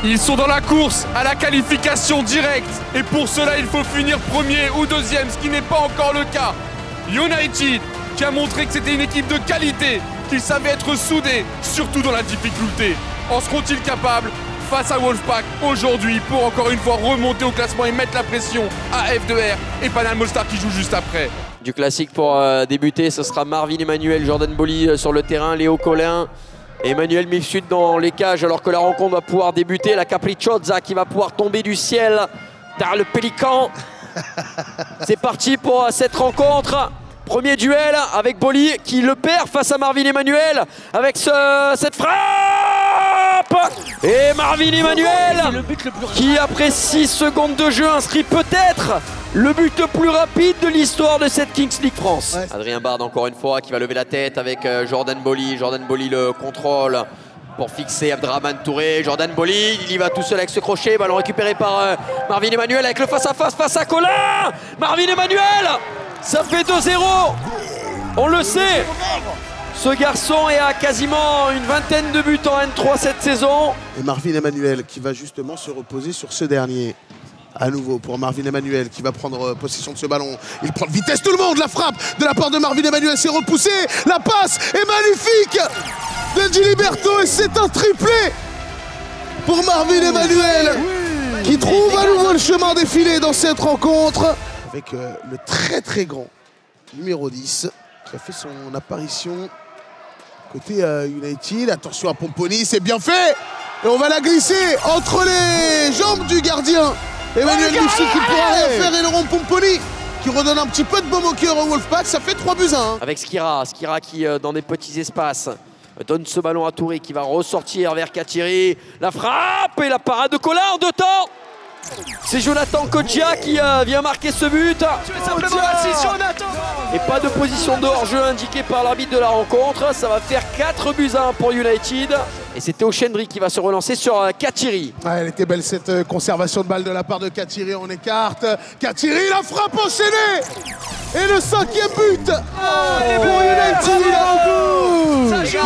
Ils sont dans la course à la qualification directe. Et pour cela, il faut finir premier ou deuxième, ce qui n'est pas encore le cas. United, qui a montré que c'était une équipe de qualité, qu'ils savaient être soudés, surtout dans la difficulté. En seront-ils capables face à Wolfpack aujourd'hui pour encore une fois remonter au classement et mettre la pression à F2R et Panam All-Star qui joue juste après? Du classique pour débuter, ce sera Marvin Emmanuel, Jordan Bolly sur le terrain, Léo Collin, Emmanuel Mifsud dans les cages alors que la rencontre va pouvoir débuter. La Capricciosa qui va pouvoir tomber du ciel dans le Pélican. C'est parti pour cette rencontre. Premier duel avec Bolly qui le perd face à Marvin Emmanuel avec cette frappe. Et Marvin Emmanuel qui après 6 secondes de jeu inscrit peut-être le but le plus rapide de l'histoire de cette Kings League France. Ouais. Adrien Bard encore une fois qui va lever la tête avec Jordan Bolly. Jordan Bolly le contrôle pour fixer Abdrahman Touré. Jordan Bolly, il y va tout seul avec ce crochet. Ballon récupéré par Marvin Emmanuel avec le face-à-face face à Collin. Marvin Emmanuel, ça fait 2-0. On le sait. Ce garçon est à quasiment une vingtaine de buts en N3 cette saison. Et Marvin Emmanuel qui va justement se reposer sur ce dernier. À nouveau pour Marvin Emmanuel qui va prendre possession de ce ballon. Il prend de vitesse tout le monde. La frappe de la part de Marvin Emmanuel s'est repoussée. La passe est magnifique de Giliberto et c'est un triplé pour Marvin Emmanuel qui trouve à nouveau le chemin défilé dans cette rencontre. Avec le très grand numéro 10 qui a fait son apparition côté United. Attention à Pomponi, c'est bien fait. Et on va la glisser entre les jambes du gardien. Emmanuel Mifsud qui ne pourra rien faire et Laurent Pomponi qui redonne un petit peu de baume au cœur au Wolfpack. Ça fait 3-1. Avec Skira qui dans des petits espaces donne ce ballon à Touré qui va ressortir vers Katiri. La frappe et la parade de Collin en 2 temps. C'est Jonathan Kodjia qui vient marquer ce but. Et pas de position de hors-jeu indiquée par l'arbitre de la rencontre. Ça va faire 4-1 pour United. Et c'était Ochendry qui va se relancer sur Katiri. Ouais, elle était belle cette conservation de balle de la part de Katiri. On écarte. Katiri, la frappe enchaînée. Et le 5e but pour United. Ça joue.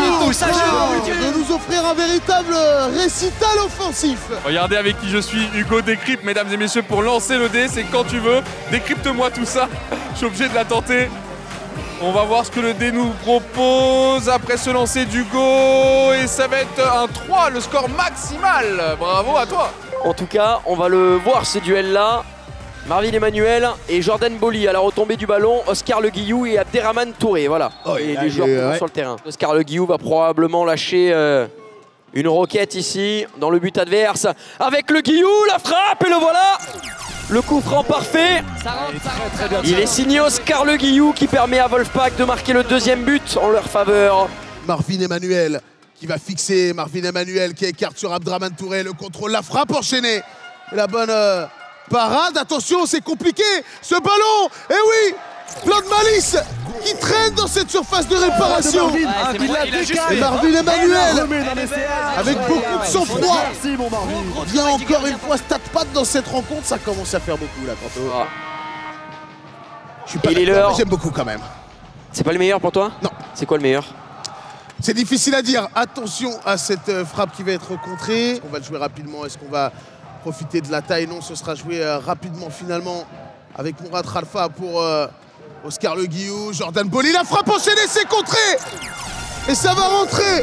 De nous offrir un véritable récital offensif. Regardez avec qui je suis, Hugo Décrypte, mesdames et messieurs, pour lancer le dé, c'est quand tu veux. Décrypte-moi tout ça, je suis obligé de la tenter. On va voir ce que le dé nous propose après ce lancer d'Hugo. Et ça va être un 3, le score maximal. Bravo à toi. En tout cas, on va le voir ce duel-là. Marvin Emmanuel et Jordan Bolly à la retombée du ballon, Oscar Le Guillou et Abderrahmane Touré, voilà, les joueurs sur le terrain. Oscar Le Guillou va probablement lâcher une roquette ici, dans le but adverse, avec Le Guillou, la frappe et le voilà. Le coup franc parfait. Il est signé Oscar Le Guillou qui permet à Wolfpack de marquer le 2e but en leur faveur. Marvin Emmanuel qui va fixer, Marvin Emmanuel qui écarte sur Abdrahmane Touré, le contrôle, la frappe enchaînée. Et la bonne... parade, attention, c'est compliqué, ce ballon, et oui, plein de malice qui traîne dans cette surface de réparation. Et Marvin Emmanuel, avec beaucoup de sang-froid, vient encore une fois stat-pat dans cette rencontre. Ça commence à faire beaucoup là, quand je suis pas d'accord, mais j'aime beaucoup quand même. C'est pas le meilleur pour toi? Non. C'est quoi le meilleur? C'est difficile à dire. Attention à cette frappe qui va être contrée. On va le jouer rapidement, est-ce qu'on va profiter de la taille? Non, ce sera joué rapidement finalement avec Mourad Khalfa pour Oscar Le Guillou. Jordan Bolly, la frappe enchaînée, c'est contré. Et ça va rentrer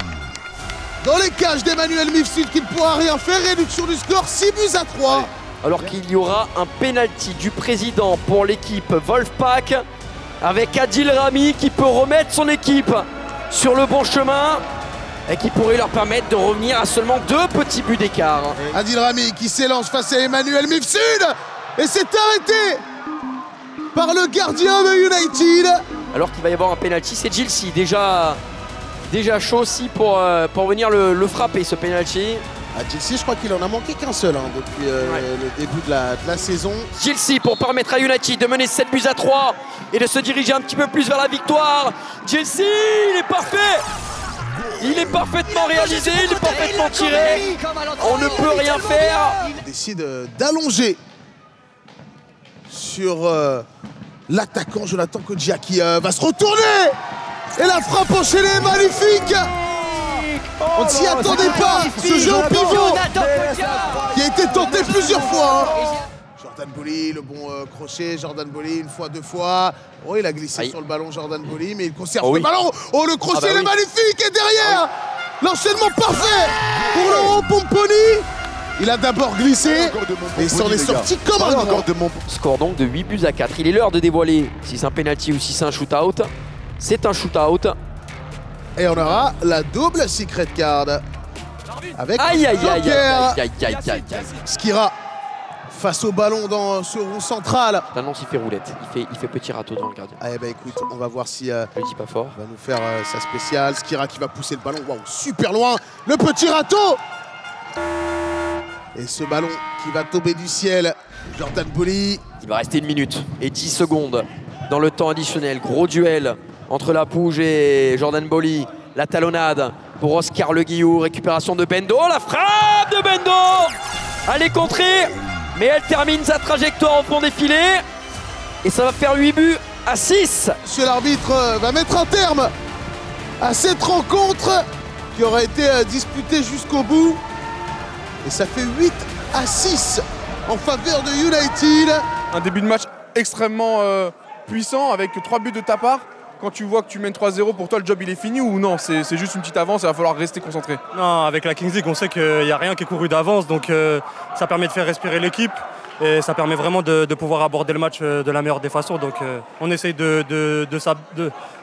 dans les cages d'Emmanuel Mifsud qui ne pourra rien faire. Réduction du score, 6-3. Alors qu'il y aura un penalty du président pour l'équipe Wolfpack avec Adil Rami qui peut remettre son équipe sur le bon chemin et qui pourrait leur permettre de revenir à seulement 2 petits buts d'écart. Adil Rami qui s'élance face à Emmanuel Mifsud et c'est arrêté par le gardien de United. Alors qu'il va y avoir un penalty, c'est Gilsi déjà chaud aussi pour venir le frapper ce penalty. Gilsi, je crois qu'il en a manqué qu'un seul depuis le début de la saison. Gilsi pour permettre à United de mener 7-3 et de se diriger un petit peu plus vers la victoire. Gilsi, il est parfait. Il est parfaitement réalisé, il est parfaitement tiré. On ne peut rien faire. Il décide d'allonger sur l'attaquant Jonathan Kodjia qui va se retourner. Et la frappe enchaînée est magnifique. On ne s'y attendait pas. Ce jeu en pivot qui a été tenté plusieurs fois. Jordan Bolly, le bon crochet. Jordan Bolly, une fois, deux fois. Oh, il a glissé sur le ballon, Jordan Bolly, mais il conserve le ballon. Oh, le crochet, il est magnifique. Et derrière, l'enchaînement parfait pour Laurent Pomponi. Il a d'abord glissé et il s'en est sorti comme un grand. Score donc de 8 buts à 4. Il est l'heure de dévoiler si c'est un penalty ou si c'est un shoot-out. C'est un shoot-out. Et on aura la double secret card avec Skira face au ballon dans ce rond central. L'annonce, il fait roulette. Il fait petit râteau devant le gardien. Ah, bah écoute, on va voir si je le dis pas fort. va nous faire sa spéciale. Skira qui va pousser le ballon. Waouh, super loin. Le petit râteau. Et ce ballon qui va tomber du ciel. Jordan Bolly. Il va rester 1 minute et 10 secondes dans le temps additionnel. Gros duel entre Lapouge et Jordan Bolly. La talonnade pour Oscar Le Guillou. Récupération de Bendo. La frappe de Bendo. Elle est contrée, mais elle termine sa trajectoire au fond des filets. Et ça va faire 8 buts à 6. Monsieur l'arbitre va mettre un terme à cette rencontre qui aura été disputée jusqu'au bout. Et ça fait 8 à 6 en faveur de United. Un début de match extrêmement puissant avec 3 buts de ta part. Quand tu vois que tu mènes 3-0, pour toi le job il est fini ou non? C'est juste une petite avance et il va falloir rester concentré? Non, avec la Kings League, on sait qu'il n'y a rien qui est couru d'avance, donc ça permet de faire respirer l'équipe et ça permet vraiment de pouvoir aborder le match de la meilleure des façons. Donc on essaye de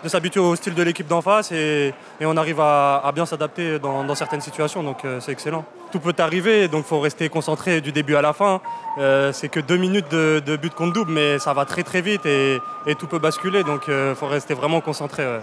s'habituer au style de l'équipe d'en face et on arrive à bien s'adapter dans certaines situations, donc c'est excellent. Tout peut arriver, donc il faut rester concentré du début à la fin. C'est que 2 minutes de but contre double, mais ça va très très vite et tout peut basculer, donc il faut rester vraiment concentré. Ouais.